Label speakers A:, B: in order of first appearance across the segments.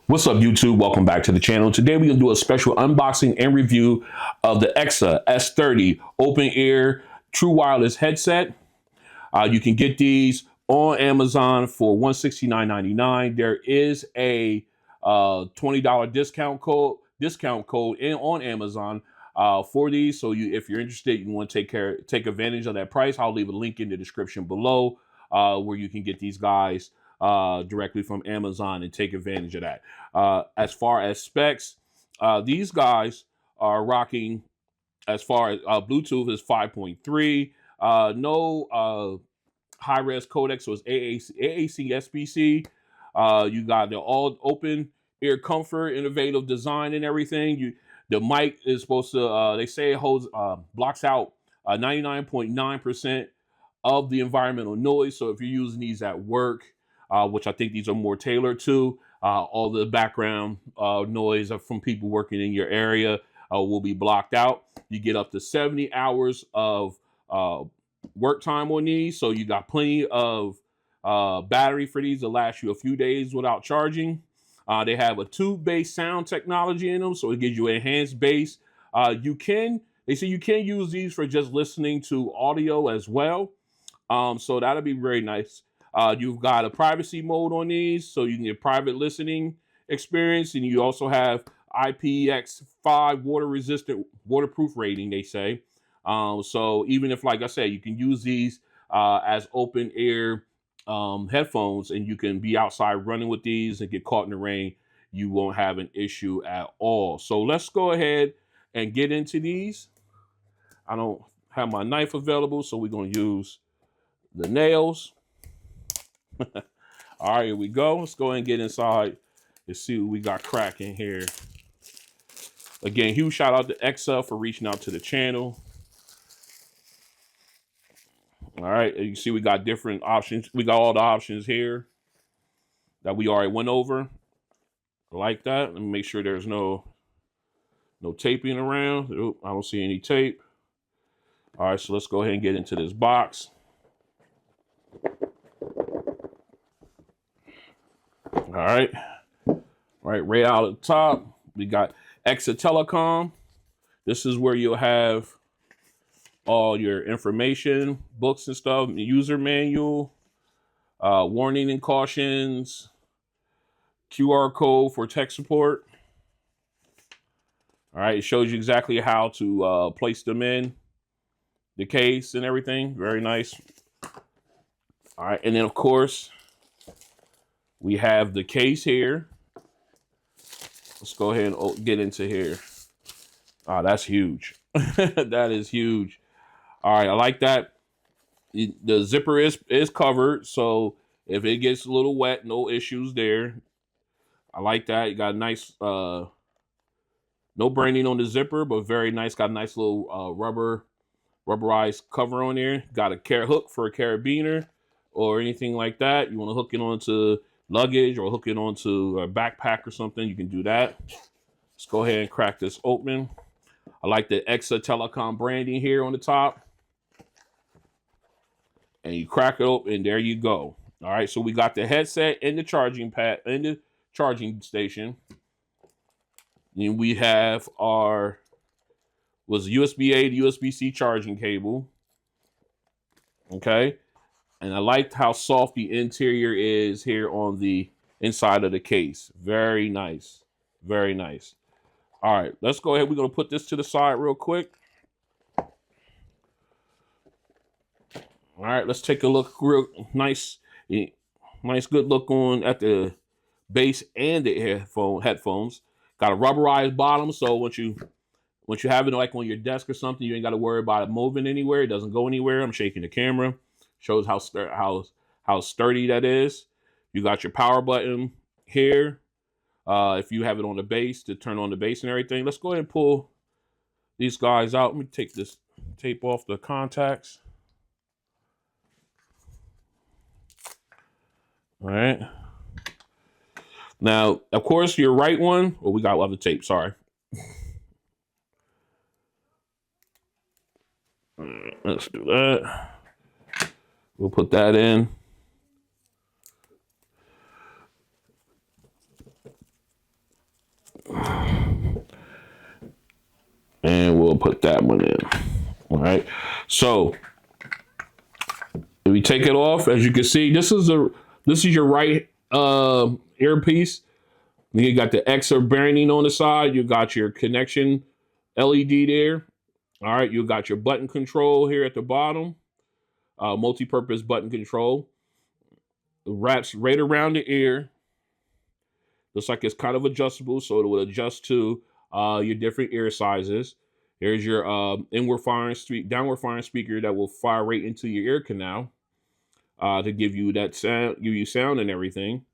A: What's up, YouTube? Welcome back to the channel. Today we're going to do a special unboxing and review of the EKSA S30 open ear true wireless headset. You can get these on Amazon for $169.99. There is a $20 discount code on Amazon for these. So if you're interested, you want to take advantage of that price. I'll leave a link in the description below where you can get these guys directly from Amazon and take advantage of that. As far as specs, these guys are rocking, as far as Bluetooth is 5.3, no high-res codec, so it's AAC SBC. You got the all open ear comfort, innovative design and everything. The mic is supposed to, they say it holds, blocks out 99.9% of the environmental noise. So if you're using these at work, which I think these are more tailored to, all the background noise from people working in your area will be blocked out. You get up to 70 hours of work time on these, so you got plenty of battery for these to last you a few days without charging. They have a tube-based sound technology in them, so it gives you enhanced bass. They say you can use these for just listening to audio as well. So that'll be very nice. You've got a privacy mode on these, so you can get private listening experience, and you also have IPX5 waterproof rating, they say. So even if, like I said, you can use these as open ear headphones, and you can be outside running with these and get caught in the rain, you won't have an issue at all. So let's go ahead and get into these. I don't have my knife available, so we're going to use the nails. All right, here we go. Let's go ahead and get inside and see what we got cracking here. Again, huge shout out to EKSA for reaching out to the channel. All right, you see we got different options. We got all the options here that we already went over. Like that. Let me make sure there's no taping around. Oop, I don't see any tape. All right, so let's go ahead and get into this box. All right, right out at the top, we got EKSA Telecom. This is where you'll have all your information, books and stuff, user manual, warning and cautions, QR code for tech support. All right, it shows you exactly how to place them in the case and everything. Very nice. All right, and then of course, we have the case here. Let's go ahead and get into here. Oh, that's huge. That is huge. All right, I like that. The zipper is covered, so if it gets a little wet, no issues there. I like that. You got a nice, no branding on the zipper, but very nice. Got a nice little rubberized cover on there. Got a hook for a carabiner or anything like that. You want to hook it onto luggage or hook it onto a backpack or something, you can do that. Let's go ahead and crack this open. I like the EKSA Telecom branding here on the top. And you crack it open, and there you go. All right, so we got the headset and the charging pad and the charging station. And we have our USB-A to USB-C charging cable. Okay. And I liked how soft the interior is here on the inside of the case. Very nice. Very nice. All right, let's go ahead. We're going to put this to the side real quick. All right, let's take a look. Real nice good look on at the base and the headphones. Got a rubberized bottom, so once you have it like on your desk or something, you ain't got to worry about it moving anywhere. It doesn't go anywhere. I'm shaking the camera. Shows how sturdy that is. You got your power button here. If you have it on the base to turn on the base and everything. Let's go ahead and pull these guys out. Let me take this tape off the contacts. All right. Now, of course, your right one. Oh, we got other tape. Sorry. All right, let's do that. We'll put that in. we'll put that one in. All right. So if we take it off, as you can see, this is your right earpiece. You got the EKSA branding on the side. You got your connection LED there. All right. You got your button control here at the bottom. Multi-purpose button control. It wraps right around the ear. Looks like it's kind of adjustable, so it will adjust to your different ear sizes. Here's your downward firing speaker that will fire right into your ear canal to give you that sound, sound and everything.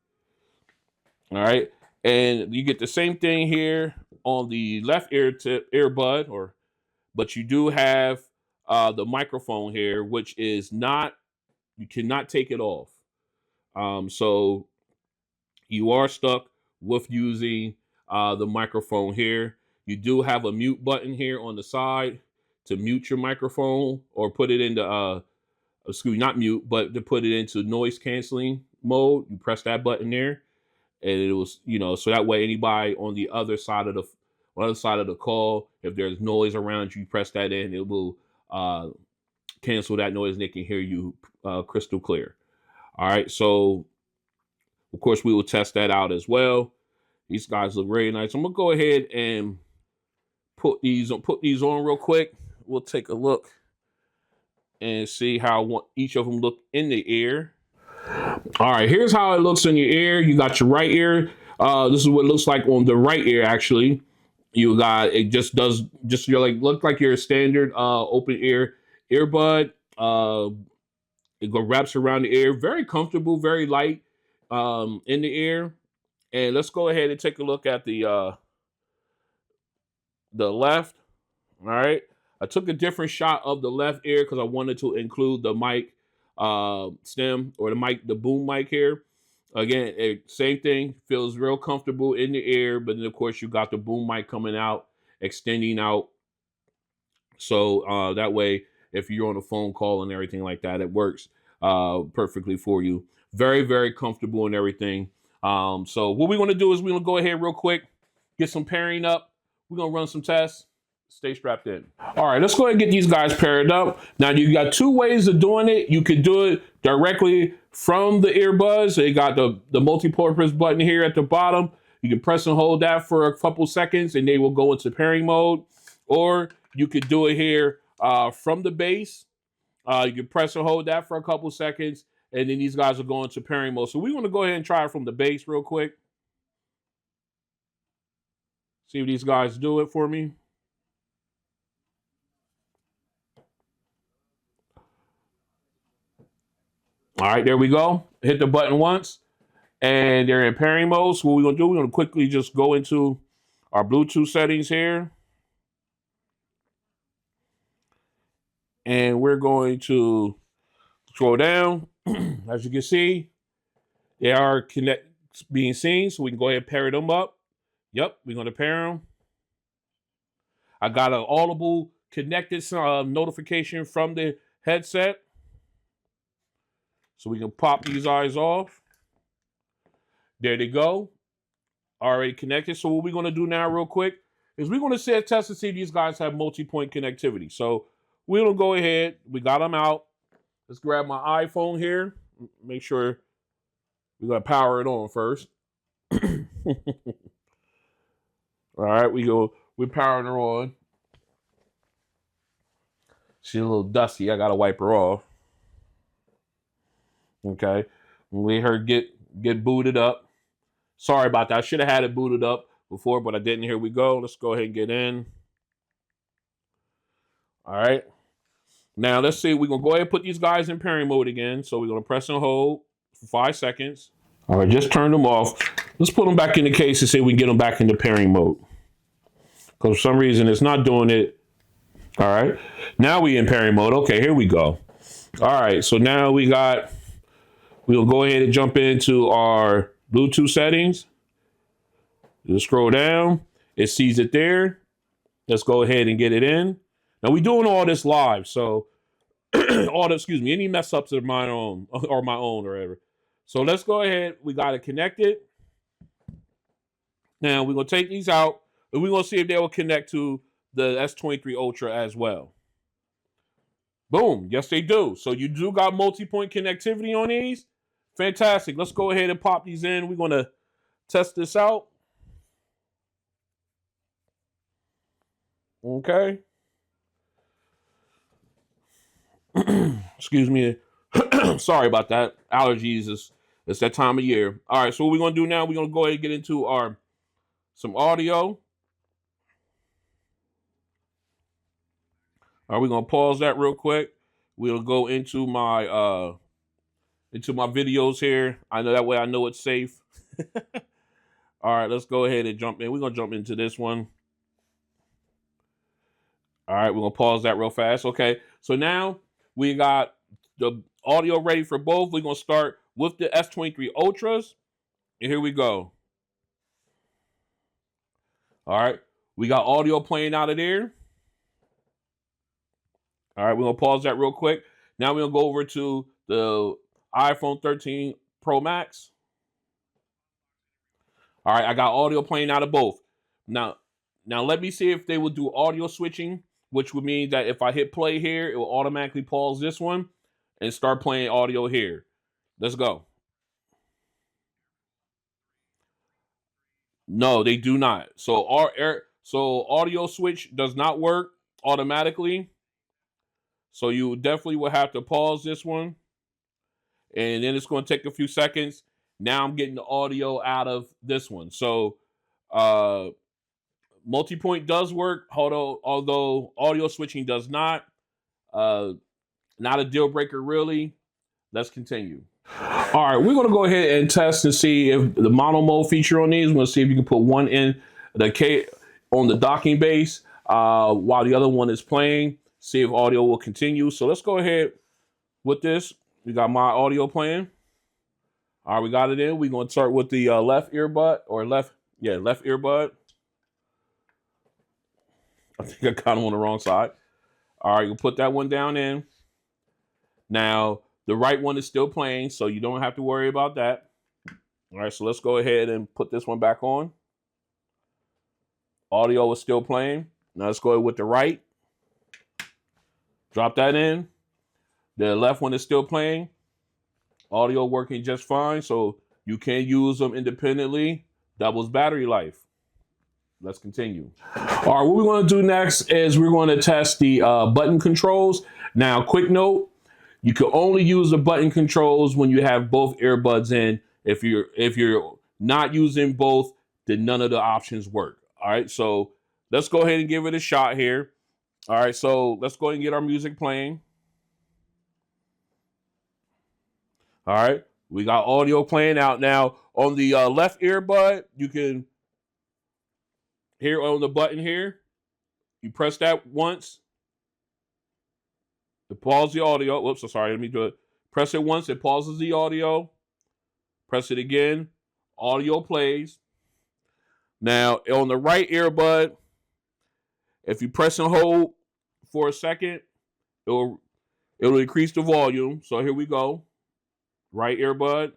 A: All right, and you get the same thing here on the left earbud, but you do have the microphone here, which is not, you cannot take it off. So you are stuck with using the microphone here. You do have a mute button here on the side to mute your microphone or put it into, not mute, but to put it into noise canceling mode. You press that button there, and it was, so that way anybody on the other side of the call, if there's noise around you, press that in, it will cancel that noise and they can hear you crystal clear. All right, so of course we will test that out as well. These guys look really nice. I'm gonna go ahead and put these on real quick. We'll take a look and see how each of them look in the ear. All right, here's how it looks in your ear. You got your right ear. This is what it looks like on the right ear. Actually, you got it. Look like your standard open ear earbud. It wraps around the ear. Very comfortable, very light in the ear. And let's go ahead and take a look at the left. All right. I took a different shot of the left ear because I wanted to include the mic stem or the boom mic here. Again, same thing. Feels real comfortable in the ear, but then of course you got the boom mic coming out, extending out. So that way, if you're on a phone call and everything like that, it works perfectly for you. Very, very comfortable and everything. So what we're going to do is we're going to go ahead real quick, get some pairing up. We're going to run some tests. Stay strapped in. All right, let's go ahead and get these guys paired up. Now, you got two ways of doing it. You could do it directly from the earbuds. They got the multi-purpose button here at the bottom. You can press and hold that for a couple seconds, and they will go into pairing mode. Or you could do it here from the base. You can press and hold that for a couple seconds, and then these guys will go into pairing mode. So we want to go ahead and try it from the base real quick. See if these guys do it for me. All right, there we go. Hit the button once, and they're in pairing mode. So what we're going to do, we're going to quickly just go into our Bluetooth settings here. And we're going to scroll down. As you can see, they are being seen, so we can go ahead and pair them up. Yep, we're going to pair them. I got an audible connected notification from the headset. So we can pop these eyes off. There they go. Already connected. So what we're going to do now real quick is we're going to test to see if these guys have multi-point connectivity. So we're going to go ahead. We got them out. Let's grab my iPhone here. Make sure we're going to power it on first. All right, we're powering her on. She's a little dusty. I got to wipe her off. Okay, we heard get booted up. Sorry about that. I should have had it booted up before, but I didn't. Here we go. Let's go ahead and get in. All right. Now let's see. We're gonna go ahead and put these guys in pairing mode again. So we're gonna press and hold for 5 seconds. All right, just turn them off. Let's put them back in the case and see if we can get them back into pairing mode. Because for some reason it's not doing it. All right. Now we in pairing mode. Okay, here we go. All right. So now we'll go ahead and jump into our Bluetooth settings. Just scroll down. It sees it there. Let's go ahead and get it in. Now we're doing all this live, so any mess ups are my own or whatever. So let's go ahead. We got it connected. Now we're gonna take these out and we're gonna see if they will connect to the S23 Ultra as well. Boom. Yes, they do. So you do got multi-point connectivity on these. Fantastic. Let's go ahead and pop these in. We're going to test this out. Okay. Excuse me. Sorry about that. Allergies is it's that time of year. All right, so what we're gonna do now, we're gonna go ahead and get into some audio. All right, we're gonna pause that real quick. We'll go into my videos here. I know that way I know it's safe. All right, let's go ahead and jump in. We're gonna jump into this one. All right, we're gonna pause that real fast. Okay, so now we got the audio ready for both. We're gonna start with the S23 Ultras, and here we go. All right, we got audio playing out of there. All right, we're gonna pause that real quick. Now we're gonna go over to the iPhone 13 Pro Max. All right, I got audio playing out of both. Now let me see if they will do audio switching, which would mean that if I hit play here, it will automatically pause this one and start playing audio here. Let's go. No, they do not. So audio switch does not work automatically. So you definitely will have to pause this one. And then it's going to take a few seconds. Now I'm getting the audio out of this one. So Multipoint does work, although audio switching does not. Not a deal breaker, really. Let's continue. All right, we're going to go ahead and test to see if the mono mode feature on these. We're going to see if you can put one in on the docking base while the other one is playing. See if audio will continue. So let's go ahead with this. We got my audio playing. All right, we got it in. We're going to start with the left earbud left earbud. I think I got them on the wrong side. All right, we'll put that one down in. Now, the right one is still playing, so you don't have to worry about that. All right, so let's go ahead and put this one back on. Audio is still playing. Now let's go with the right. Drop that in. The left one is still playing. Audio working just fine, so you can use them independently. Doubles battery life. Let's continue. All right, what we're going to do next is we're going to test the button controls. Now, quick note, you can only use the button controls when you have both earbuds in. If you're not using both, then none of the options work. All right, so let's go ahead and give it a shot here. All right, so let's go ahead and get our music playing. All right, we got audio playing out now. On the left earbud, you can hear on the button here. You press that once to pause the audio. Whoops, so sorry, let me do it. Press it once, it pauses the audio. Press it again, audio plays. Now, on the right earbud, if you press and hold for a second, it'll increase the volume. So here we go. Right earbud.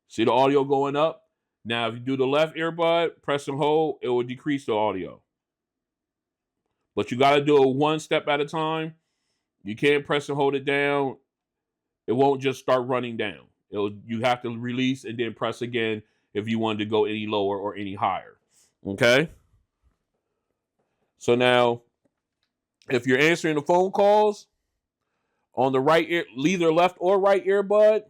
A: See the audio going up? Now, if you do the left earbud, press and hold, it will decrease the audio. But you got to do it one step at a time. You can't press and hold it down. It won't just start running down. You have to release and then press again if you wanted to go any lower or any higher. Okay? So now, if you're answering the phone calls on the right ear, either left or right earbud,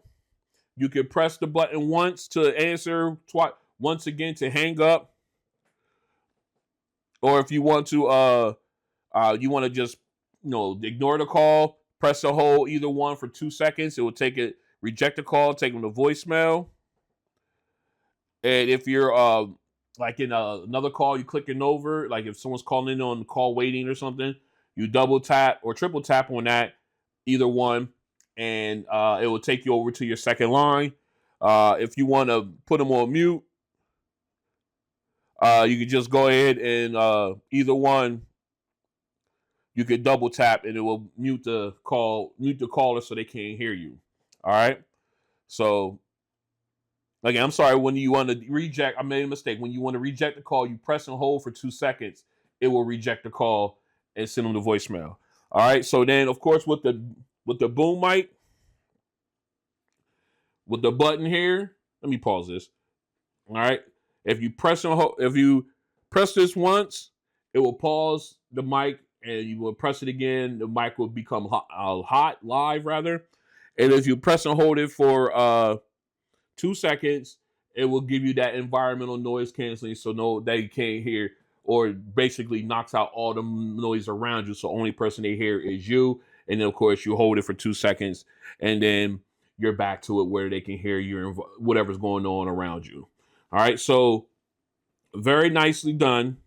A: you can press the button once to answer, once again to hang up. Or if you want to just ignore the call, press and hold either one for 2 seconds. It will reject the call, take them to voicemail. And if you're like in another call, you clicking over, like if someone's calling in on call waiting or something, you double tap or triple tap on that, either one, and it will take you over to your second line. If you want to put them on mute, you can just go ahead and either one, you could double tap and it will mute the caller so they can't hear you. All right. So Again, I'm sorry, when you want to reject, I made a mistake. When you want to reject the call, you press and hold for 2 seconds. It will reject the call and send them to voicemail. All right. So then, of course, with the boom mic, with the button here, let me pause this. All right. If you press this once, it will pause the mic, and you will press it again. The mic will become hot live rather. And if you press and hold it for 2 seconds, it will give you that environmental noise canceling, so no, that you can't hear, or basically knocks out all the noise around you. So only person they hear is you. And then of course you hold it for 2 seconds, and then you're back to it where they can hear your whatever's going on around you. All right, so very nicely done.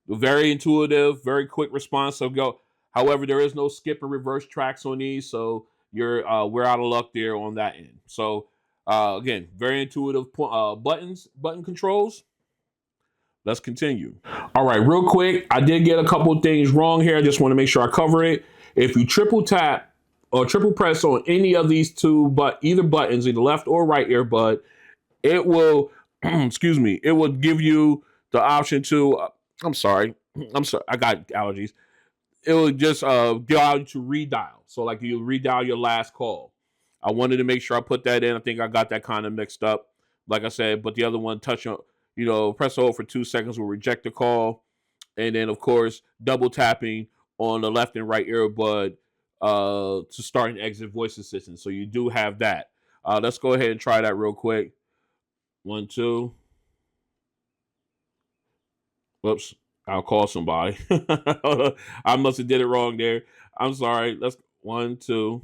A: Very intuitive, very quick response. So go. However, there is no skip and reverse tracks on these, so we're out of luck there on that end. So again, very intuitive button controls. Let's continue. All right, real quick, I did get a couple of things wrong here. I just want to make sure I cover it. If you triple tap or triple press on any of these either buttons, either left or right earbud, it will, excuse me, it will give you the option to, I'm sorry, I got allergies. It will just allow you to redial. So like you redial your last call. I wanted to make sure I put that in. I think I got that kind of mixed up. Like I said, but the other one, touch on, press hold for 2 seconds will reject the call. And then of course, double tapping on the left and right earbud to start and exit voice assistant. So you do have that. Let's go ahead and try that real quick. 1, 2. Whoops. I'll call somebody. I must have did it wrong there. I'm sorry. Let's 1, 2.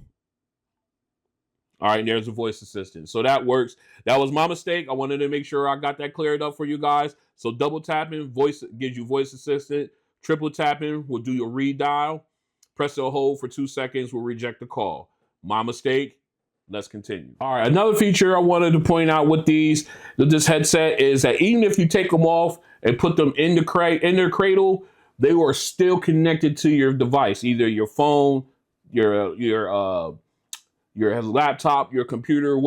A: All right, and there's a voice assistant. So that works. That was my mistake. I wanted to make sure I got that cleared up for you guys. So double tapping voice gives you voice assistant. Triple tapping will do your redial. Press or hold for 2 seconds will reject the call. My mistake. Let's continue. All right, another feature I wanted to point out with this headset is that even if you take them off and put them in their cradle, they are still connected to your device, either your phone, your laptop, your computer,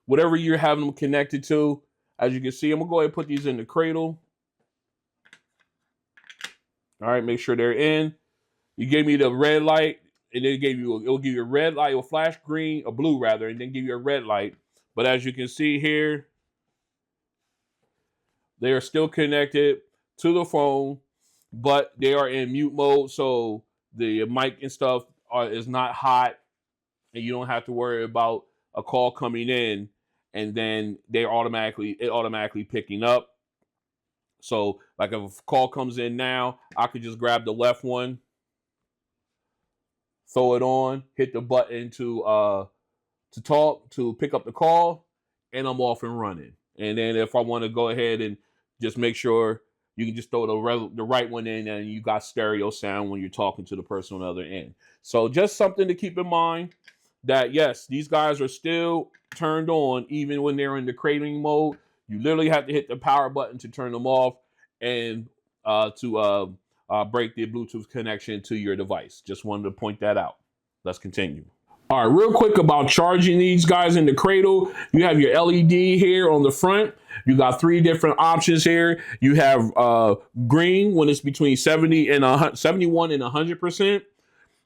A: whatever you're having them connected to. As you can see, I'm gonna go ahead and put these in the cradle. All right, make sure they're in. You gave me the red light. And then it'll give you a red light, or flash green, or blue rather, and then give you a red light. But as you can see here, they are still connected to the phone, but they are in mute mode, so the mic and stuff is not hot, and you don't have to worry about a call coming in and then it automatically picking up. So like if a call comes in now, I could just grab the left one, throw it on, hit the button to pick up the call, and I'm off and running. And then if I want to go ahead and just make sure, you can just throw the right one in, and you got stereo sound when you're talking to the person on the other end. So just something to keep in mind, that yes, these guys are still turned on even when they're in the cradling mode. You literally have to hit the power button to turn them off, and to break the Bluetooth connection to your device. Just wanted to point that out. Let's continue. All right, real quick about charging these guys in the cradle. You have your LED here on the front. You got 3 different options here. You have green when it's between 71 and 100%.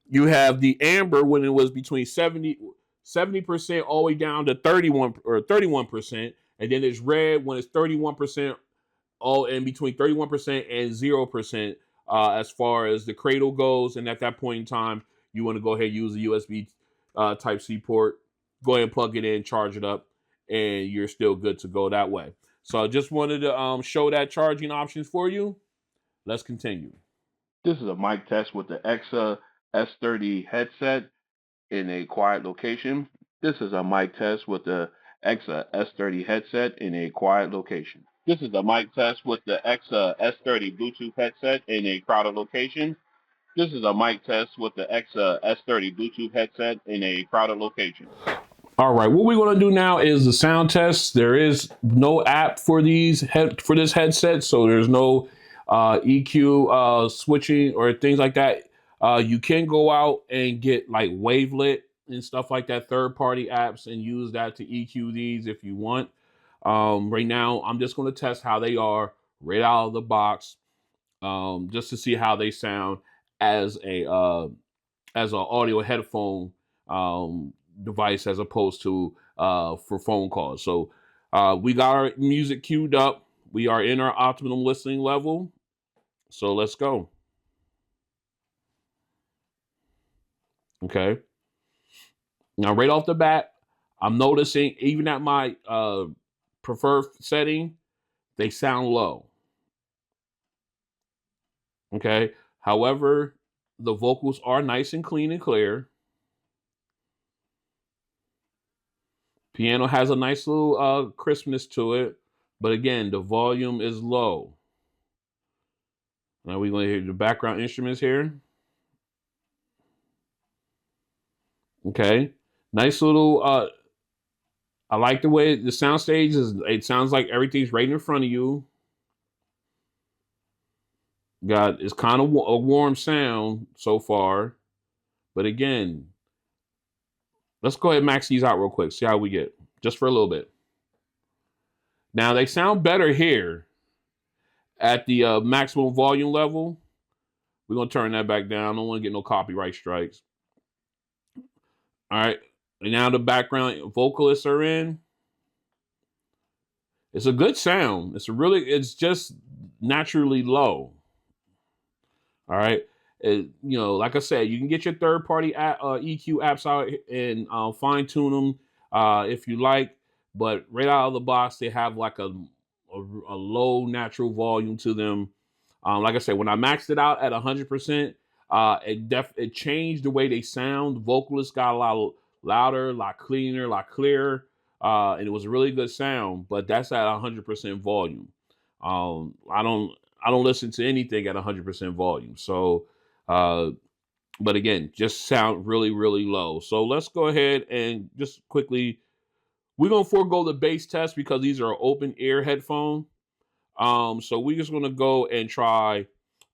A: You have the amber when it was between 70% all the way down to 31%. And then it's red when it's 31%, all in between 31% and 0%. As far as the cradle goes, and at that point in time, you want to go ahead and use the USB Type-C port. Go ahead and plug it in, charge it up, and you're still good to go that way. So I just wanted to show that charging options for you. Let's continue.
B: This is a mic test with the EKSA S30 headset in a quiet location. This is a mic test with the EKSA S30 headset in a quiet location. This is a mic test with the EKSA S30 Bluetooth headset in a crowded location. This is a mic test with the EKSA S30 Bluetooth headset in a crowded location.
A: All right, what we're going to do now is the sound test. There is no app for this headset, so there's no EQ switching or things like that. You can go out and get like wavelet and stuff like that, third-party apps, and use that to EQ these if you want. Right now, I'm just going to test how they are right out of the box, just to see how they sound as a as an audio headphone device as opposed to for phone calls. So we got our music queued up. We are in our optimum listening level. So let's go. Okay. Now, right off the bat, I'm noticing even at my preferred setting, they sound low. Okay. However, the vocals are nice and clean and clear. Piano has a nice little crispness to it, but again, the volume is low. Now we're going to hear the background instruments here. Okay, nice little. I like the way the sound stage is. It sounds like everything's right in front of you. Got it's kind of a warm sound so far, but again, let's go ahead and max these out real quick. See how we get, just for a little bit. Now they sound better here at the maximum volume level. We're gonna turn that back down. I don't want to get no copyright strikes. All right. And now the background vocalists are in. It's a good sound. It's just naturally low. All right. Like I said, you can get your third party EQ apps out and fine tune them if you like. But right out of the box, they have like a low natural volume to them. Like I said, when I maxed it out at 100%, it changed the way they sound. The vocalists got a lot louder, a lot cleaner, a lot clearer, and it was a really good sound. But that's at 100% volume. I don't listen to anything at 100% volume. So, but again, just sound really really low. So let's go ahead and just quickly. We're gonna forego the bass test because these are open ear headphone. So we're just gonna go and try.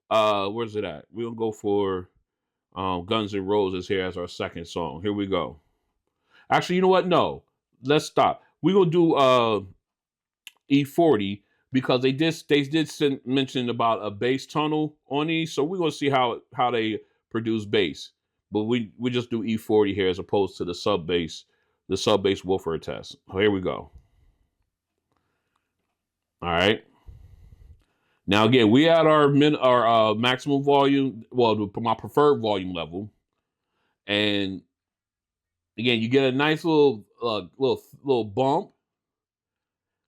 A: Where's it at? We're gonna go for Guns N' Roses here as our second song. Here we go. Actually, you know what? No, let's stop. We're gonna do E40 because they did mention about a bass tunnel on these, so we're gonna see how they produce bass. But we just do E40 here as opposed to the sub bass woofer test. Here we go. All right. Now again, we at our maximum volume, well, my preferred volume level, and again, you get a nice little bump.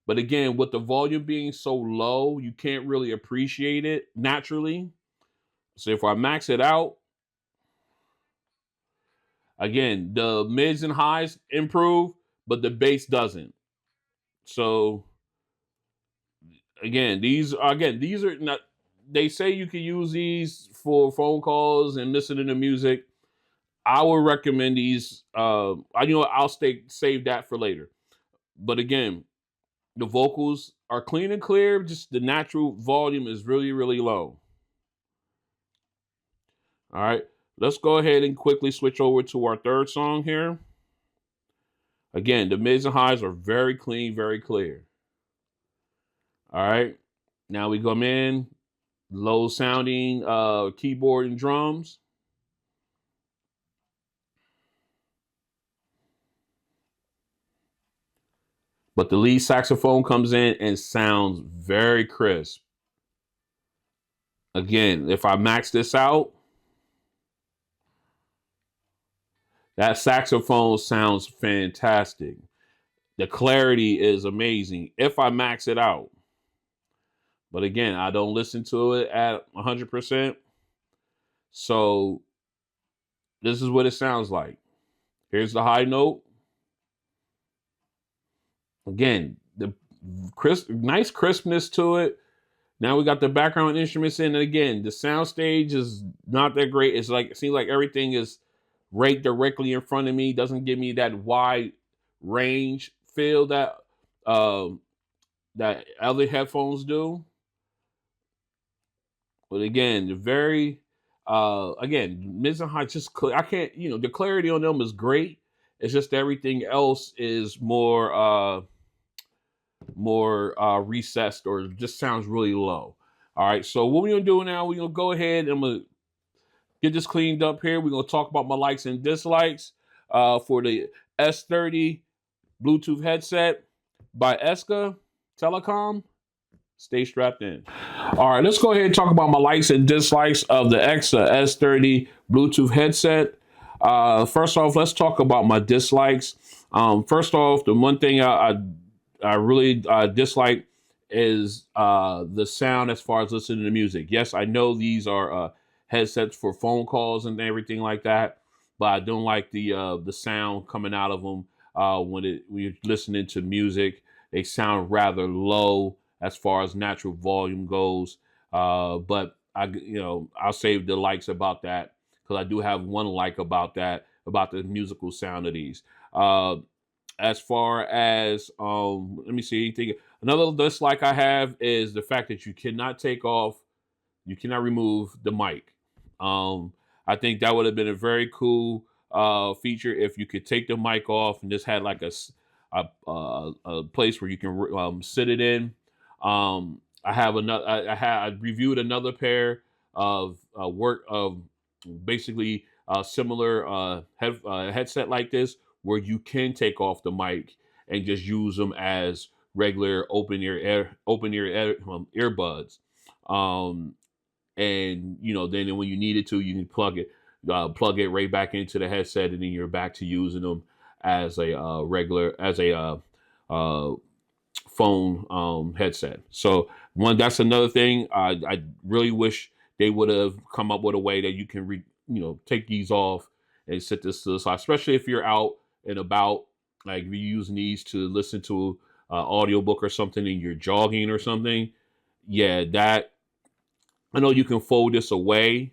A: But again, with the volume being so low, you can't really appreciate it naturally. So if I max it out, again, the mids and highs improve, but the bass doesn't. So these are not. They say you can use these for phone calls and listening to music. I would recommend these. I'll save that for later. But again, the vocals are clean and clear. Just the natural volume is really really low. All right, let's go ahead and quickly switch over to our third song here. Again, the mids and highs are very clean, very clear. All right, now we come in low sounding keyboard and drums. But the lead saxophone comes in and sounds very crisp. Again, if I max this out, that saxophone sounds fantastic. The clarity is amazing if I max it out. But again, I don't listen to it at 100%. So this is what it sounds like. Here's the high note. Again, the nice crispness to it. Now we got the background instruments in, and again, the sound stage is not that great. It seems like everything is right directly in front of me. Doesn't give me that wide range feel um, that other headphones do. But again, Again, mids and high, just I can't, the clarity on them is great. It's just everything else is more recessed or just sounds really low. All right, so what we're gonna do now, we're gonna go ahead and I'm gonna get this cleaned up here. We're gonna talk about my likes and dislikes for the S30 Bluetooth headset by EKSA Telecom. Stay strapped in. All right, let's go ahead and talk about my likes and dislikes of the EKSA S30 Bluetooth headset. First off, let's talk about my dislikes. First off, the one thing I really dislike is the sound as far as listening to music. Yes, I know these are headsets for phone calls and everything like that, but I don't like the sound coming out of them when you're listening to music. They sound rather low as far as natural volume goes. But I'll save the likes about that because I do have one like about that, about the musical sound of these. As far as let me see anything. Another dislike I have is the fact that you cannot remove the mic. I think that would have been a very cool feature if you could take the mic off and just had like a place where you can sit it in. I have another. I reviewed another pair of work of basically similar headset like this, where you can take off the mic and just use them as regular earbuds. Um, and then when you need it to, you can plug it right back into the headset, and then you're back to using them as a uh, phone headset. So that's another thing. I really wish they would have come up with a way that you can take these off and set this to the side, especially if you're out and about, like if you're using these to listen to an audiobook or something and you're jogging or something. Yeah, that I know you can fold this away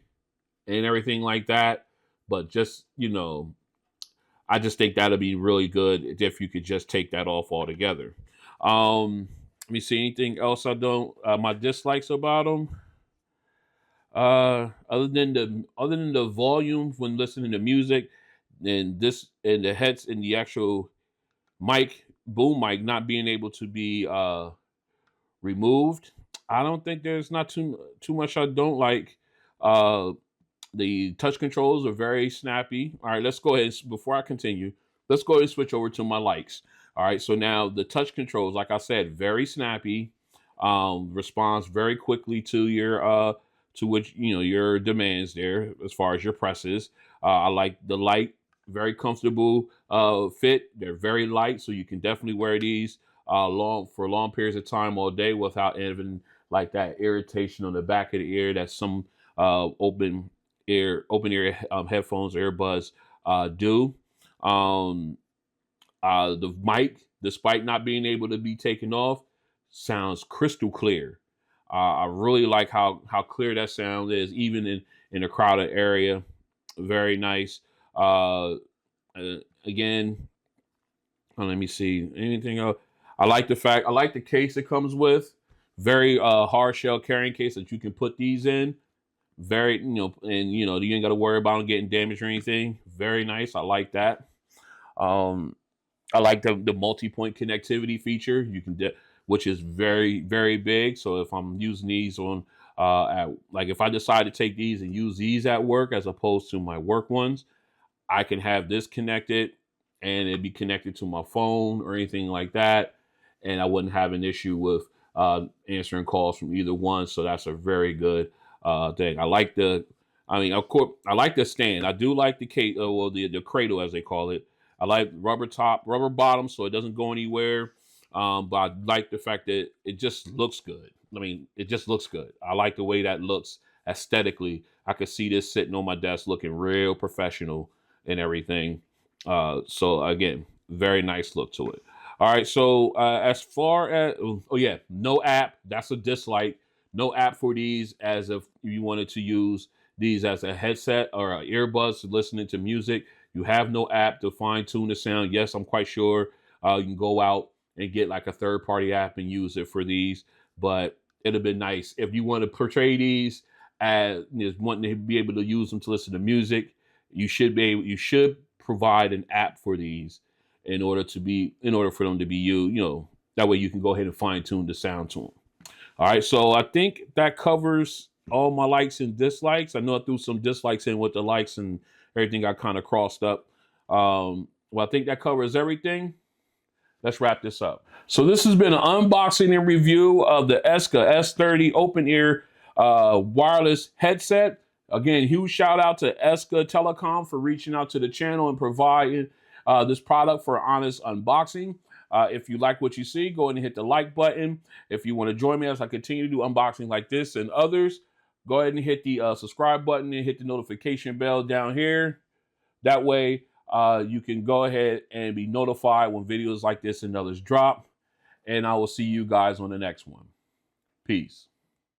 A: and everything like that, but just I just think that'd be really good if you could just take that off altogether. Let me see anything else I don't my dislikes about them. Other than the volume when listening to music, and this and the heads and the actual mic boom mic not being able to be removed. I don't think there's not too much I don't like. Uh, the touch controls are very snappy. All right, let's go ahead. Before I continue, let's go ahead and switch over to my likes. All right, so now the touch controls, like I said, very snappy. Responds very quickly to your demands there as far as your presses. I like the light, very comfortable fit. They're very light, so you can definitely wear these long periods of time all day without even like that irritation on the back of the ear that some open ear headphones or earbuds do. Um, the mic, despite not being able to be taken off, sounds crystal clear. I really like how clear that sound is, even in a crowded area. Very nice. Again, let me see anything else. I like the case it comes with. Very hard shell carrying case that you can put these in. Very, and you ain't got to worry about them getting damaged or anything. Very nice. I like that. Um, I like the multi-point connectivity feature. Which is very very big. So if I'm using these on like if I decide to take these and use these at work as opposed to my work ones, I can have this connected and it'd be connected to my phone or anything like that, and I wouldn't have an issue with answering calls from either one. So that's a very good thing. I mean, of course, I like the stand. I do like the case, well, the cradle as they call it. I like rubber top, rubber bottom, so it doesn't go anywhere. But I like the fact that it just looks good. I mean, it just looks good. I like the way that looks aesthetically. I could see this sitting on my desk looking real professional and everything. So again, very nice look to it. All right. So as far as yeah, no app. That's a dislike. No app for these. As if you wanted to use these as a headset or earbuds to listening to music, you have no app to fine tune the sound. Yes, I'm quite sure you can go out and get like a third party app and use it for these, but it'd have been nice if you want to portray these as is wanting to be able to use them to listen to music, you should provide an app for these in order for them to be used. That way you can go ahead and fine tune the sound to them. All right, so I think that covers all my likes and dislikes. I know I threw some dislikes in with the likes and everything got kind of crossed up. Well, I think that covers everything. Let's wrap this up. So this has been an unboxing and review of the EKSA S30 open ear wireless headset. Again, huge shout out to EKSA Telecom for reaching out to the channel and providing this product for honest unboxing. If you like what you see, go ahead and hit the like button. If you want to join me as I continue to do unboxing like this and others, go ahead and hit the subscribe button and hit the notification bell down here. That way, you can go ahead and be notified when videos like this and others drop. And I will see you guys on the next one. Peace.